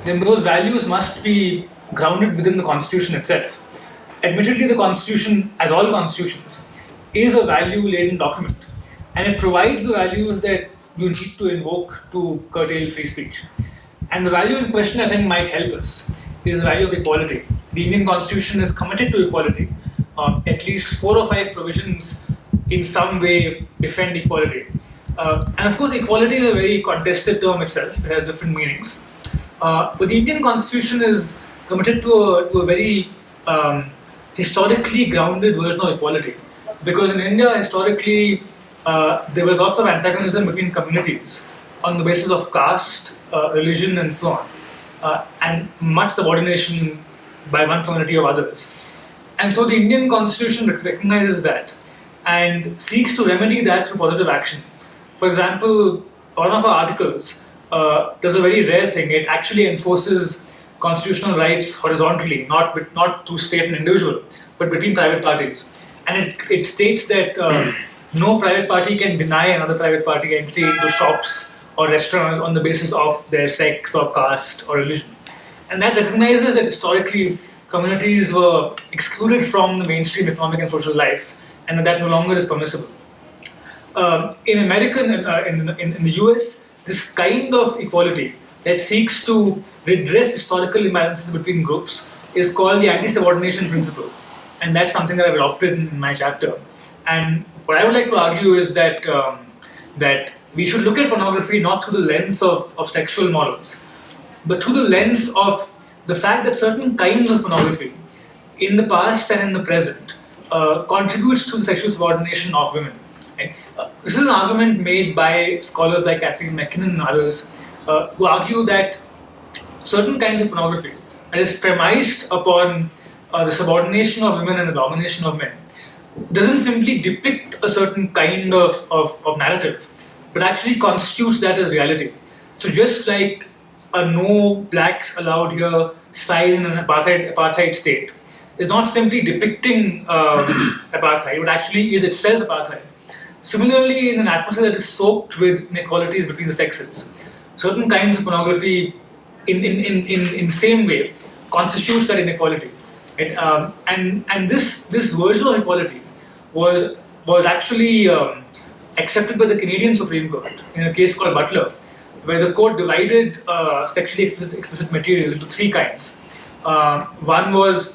then those values must be grounded within the Constitution itself. Admittedly, the Constitution, as all constitutions, is a value-laden document, and it provides the values that you need to invoke to curtail free speech. And the value in question, I think, might help us is the value of equality. The Indian Constitution is committed to equality. At least 4 or 5 provisions in some way defend equality. And of course, equality is a very contested term itself. It has different meanings. But the Indian Constitution is committed to a very historically grounded version of equality. Because in India, historically, there was lots of antagonism between communities on the basis of caste, religion, and so on, and much subordination by one community of others. And so the Indian Constitution recognizes that and seeks to remedy that through positive action. For example, one of our articles does a very rare thing. It actually enforces constitutional rights horizontally, not through state and individual, but between private parties. And it states that no private party can deny another private party entry into shops or restaurants on the basis of their sex or caste or religion. And that recognizes that historically communities were excluded from the mainstream economic and social life, and that no longer is permissible. In America, in the US, this kind of equality that seeks to redress historical imbalances between groups is called the anti-subordination principle, and that's something that I've adopted in my chapter. And what I would like to argue is that that we should look at pornography not through the lens of sexual morals, but through the lens of the fact that certain kinds of pornography, in the past and in the present, contributes to the sexual subordination of women. Right? This is an argument made by scholars like Catherine McKinnon and others, who argue that certain kinds of pornography that is premised upon the subordination of women and the domination of men doesn't simply depict a certain kind of narrative, but actually constitutes that as reality. So just like a no blacks allowed here sign in an apartheid state is not simply depicting apartheid, but actually is itself apartheid. Similarly, in an atmosphere that is soaked with inequalities between the sexes, certain kinds of pornography in same way constitutes that inequality. Right? And this version of equality was actually accepted by the Canadian Supreme Court in a case called Butler, where the court divided sexually explicit material into 3 kinds. One was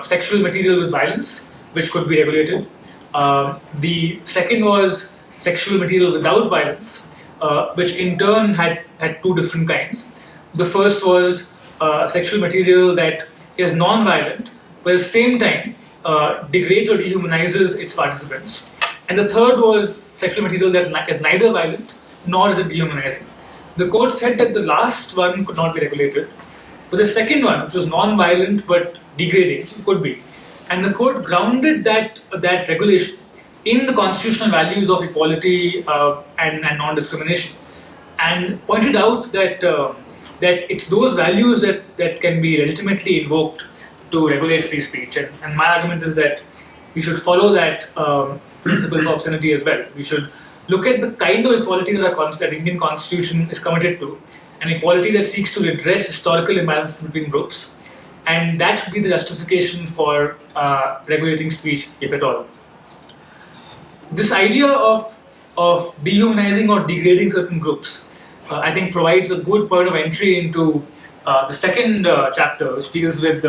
sexual material with violence, which could be regulated. The second was sexual material without violence, which in turn had 2 different kinds. The first was sexual material that is non-violent, but at the same time degrades or dehumanizes its participants. And the third was sexual material that is neither violent nor is it dehumanizing. The court said that the last one could not be regulated, but the second one, which was non-violent but degrading, could be. And the court grounded that regulation in the constitutional values of equality and non-discrimination, and pointed out that it's those values that can be legitimately invoked to regulate free speech. And my argument is that we should follow that principle for obscenity as well. We should look at the kind of equality that the Indian Constitution is committed to, an equality that seeks to redress historical imbalances between groups, and that should be the justification for regulating speech, if at all. This idea of dehumanizing or degrading certain groups, I think, provides a good point of entry into the second chapter, which deals with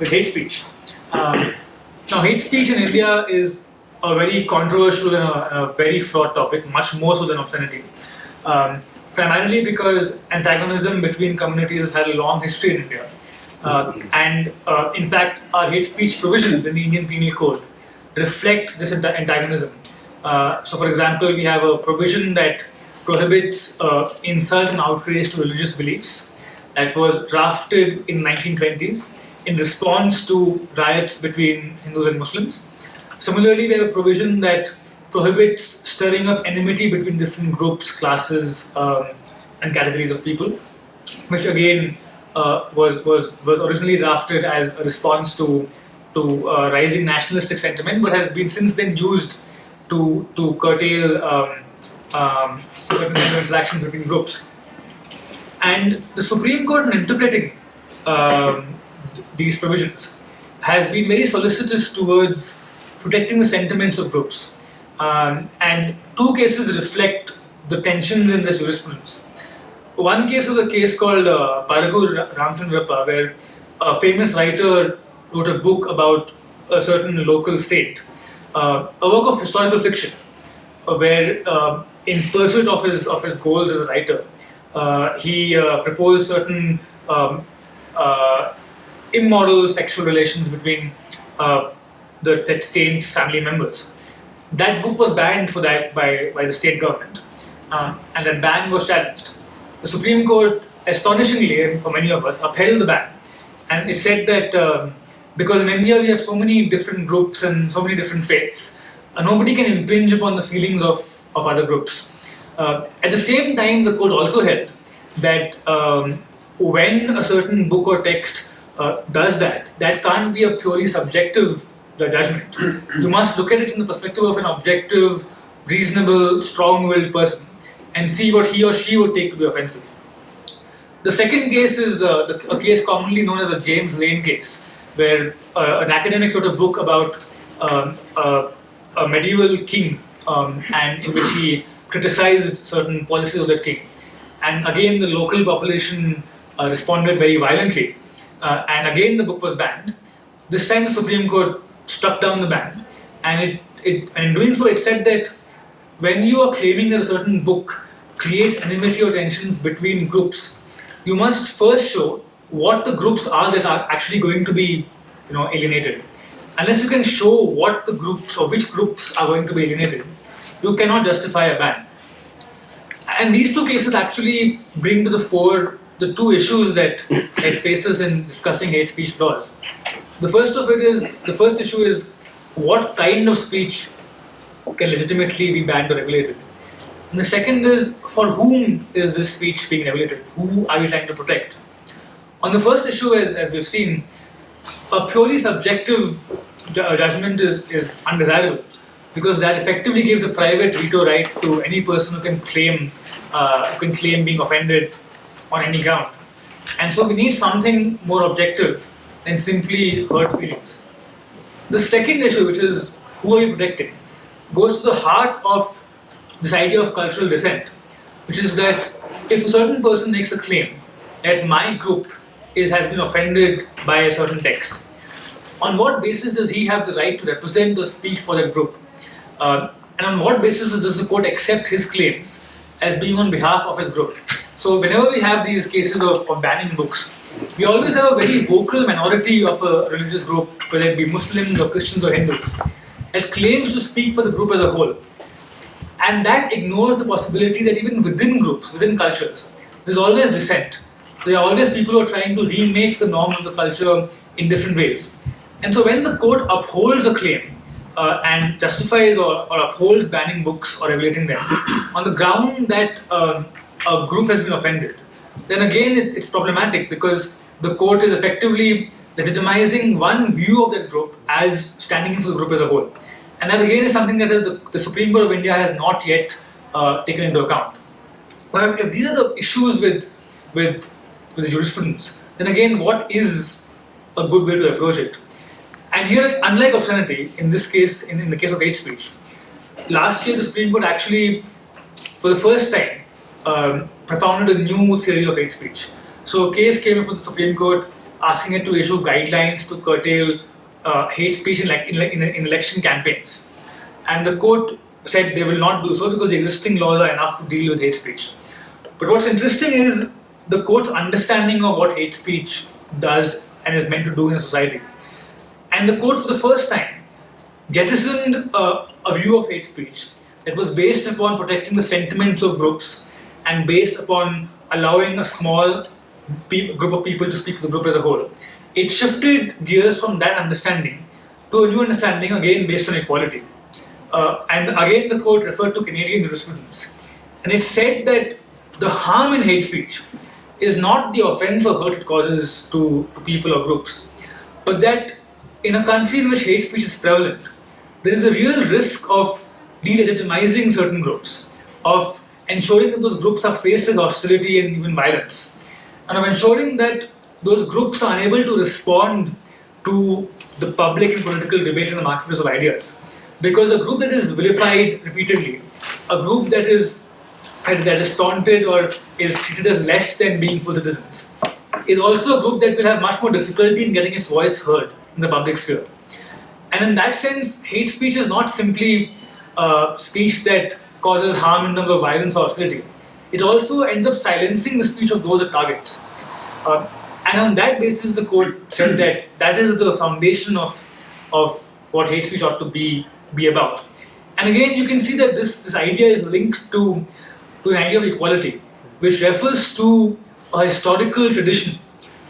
hate speech. Now, hate speech in India is a very controversial and a very fraught topic, much more so than obscenity. Primarily because antagonism between communities has had a long history in India. And in fact, our hate speech provisions in the Indian Penal Code reflect this antagonism. So for example, we have a provision that prohibits insult and outrage to religious beliefs that was drafted in 1920s in response to riots between Hindus and Muslims. Similarly, we have a provision that prohibits stirring up enmity between different groups, classes, and categories of people, which again was originally drafted as a response to rising nationalistic sentiment, but has been since then used to curtail certain kind of interactions between groups. And the Supreme Court, in interpreting these provisions, has been very solicitous towards protecting the sentiments of groups. And two cases reflect the tensions in this jurisprudence. One case is a case called Paragur Ramchandrappa, where a famous writer wrote a book about a certain local state, a work of historical fiction, where in pursuit of his goals as a writer, he proposed certain immoral sexual relations between the saint's family members. That book was banned for that by the state government, and that ban was challenged. The Supreme Court, astonishingly, and for many of us, upheld the ban, and it said that because in India we have so many different groups and so many different faiths, nobody can impinge upon the feelings of other groups. At the same time, the court also held that when a certain book or text does that, that can't be a purely subjective judgment. You must look at it from the perspective of an objective, reasonable, strong-willed person and see what he or she would take to be offensive. The second case is a case commonly known as the James Lane case, where an academic wrote a book about a medieval king and in which he criticized certain policies of that king. And again, the local population responded very violently. And again, the book was banned. This time, the Supreme Court struck down the ban. And in doing so, it said that when you are claiming that a certain book creates enmity or tensions between groups, you must first show what the groups are that are actually going to be, alienated. Unless you can show what the groups or which groups are going to be alienated, you cannot justify a ban. And these two cases actually bring to the fore the two issues that it faces in discussing hate speech laws. The first issue is what kind of speech can legitimately be banned or regulated. And the second is, for whom is this speech being regulated? Who are we trying to protect? On the first issue, as we've seen, a purely subjective judgment is undesirable, because that effectively gives a private veto right to any person who can claim being offended on any ground. And so we need something more objective than simply hurt feelings. The second issue, which is who are we protecting, goes to the heart of this idea of cultural dissent, which is that if a certain person makes a claim that my group has been offended by a certain text, on what basis does he have the right to represent or speak for that group? And on what basis does the court accept his claims as being on behalf of his group? So whenever we have these cases of banning books, we always have a very vocal minority of a religious group, whether it be Muslims or Christians or Hindus, that claims to speak for the group as a whole. And that ignores the possibility that even within groups, within cultures, there's always dissent. There are always people who are trying to remake the norm of the culture in different ways. And so when the court upholds a claim and justifies or upholds banning books or regulating them on the ground that a group has been offended, then again it's problematic, because the court is effectively legitimizing one view of that group as standing in for the group as a whole. And that again is something that the Supreme Court of India has not yet taken into account. But if these are the issues with the jurisprudence, then again, what is a good way to approach it? And here, unlike obscenity, in this case, in the case of hate speech, last year the Supreme Court actually, for the first time, propounded a new theory of hate speech. So a case came before the Supreme Court asking it to issue guidelines to curtail hate speech in election campaigns. And the court said they will not do so because the existing laws are enough to deal with hate speech. But what's interesting is the court's understanding of what hate speech does and is meant to do in a society. And the court, for the first time, jettisoned a view of hate speech that was based upon protecting the sentiments of groups and based upon allowing a small group of people to speak for the group as a whole. It shifted gears from that understanding to a new understanding, again based on equality. And again, the court referred to Canadian jurisprudence. And it said that the harm in hate speech is not the offense or hurt it causes to people or groups, but that in a country in which hate speech is prevalent, there is a real risk of delegitimizing certain groups, of ensuring that those groups are faced with hostility and even violence. and of ensuring that those groups are unable to respond to the public and political debate in the marketplace of ideas. Because a group that is vilified repeatedly, a group that is taunted or is treated as less than being full citizens, is also a group that will have much more difficulty in getting its voice heard in the public sphere. And in that sense, hate speech is not simply speech that causes harm in terms of violence or hostility. It also ends up silencing the speech of those it targets. And on that basis, the court said that that is the foundation of what hate speech ought to be about. And again, you can see that this idea is linked to an idea of equality, which refers to a historical tradition,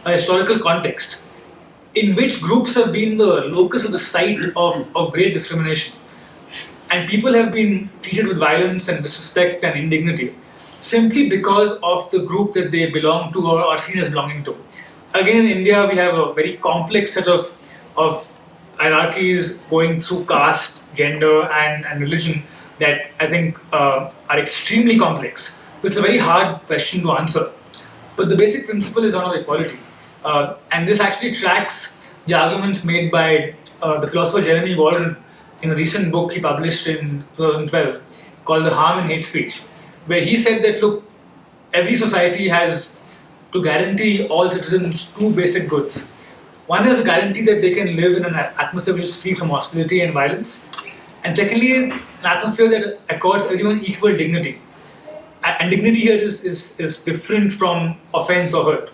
a historical context, in which groups have been the locus of the site of great discrimination. And people have been treated with violence and disrespect and indignity simply because of the group that they belong to or are seen as belonging to. Again, in India, we have a very complex set of hierarchies going through caste, gender, and religion that I think are extremely complex. It's a very hard question to answer. But the basic principle is one of equality. And this actually tracks the arguments made by the philosopher Jeremy Waldron in a recent book he published in 2012 called The Harm in Hate Speech, where he said that, look, every society has to guarantee all citizens two basic goods. One is the guarantee that they can live in an atmosphere which is free from hostility and violence. And secondly, an atmosphere that accords everyone equal dignity. And dignity here is different from offense or hurt.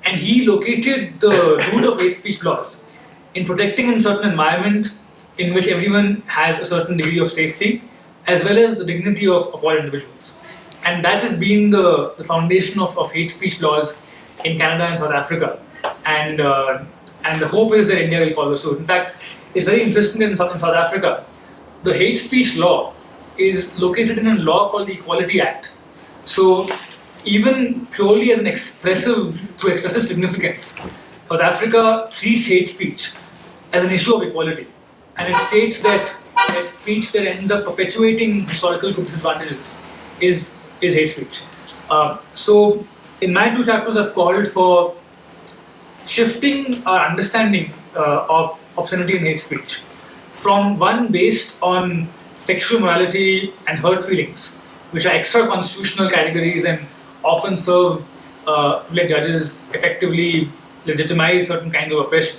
And he located the root of hate speech laws in protecting a certain environment in which everyone has a certain degree of safety, as well as the dignity of all individuals. And that has been the foundation of hate speech laws in Canada and South Africa. And the hope is that India will follow suit. In fact, it's very interesting that in South Africa, the hate speech law is located in a law called the Equality Act. So even purely as through expressive significance, South Africa treats hate speech as an issue of equality. And it states that speech that ends up perpetuating historical group disadvantages is hate speech. So in my two chapters, I've called for shifting our understanding of obscenity and hate speech from one based on sexual morality and hurt feelings, which are extra constitutional categories and often serve let judges effectively legitimize certain kinds of oppression.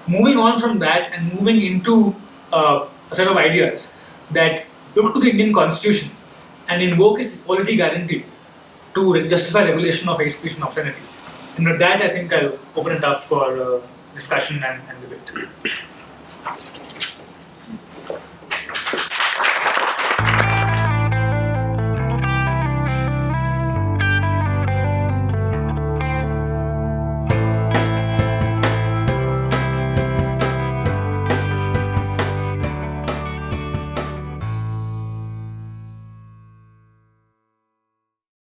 Moving on from that and moving into a set of ideas that look to the Indian Constitution and invoke its equality guarantee to justify regulation of hate speech and obscenity. And with that, I think I'll open it up for discussion and debate.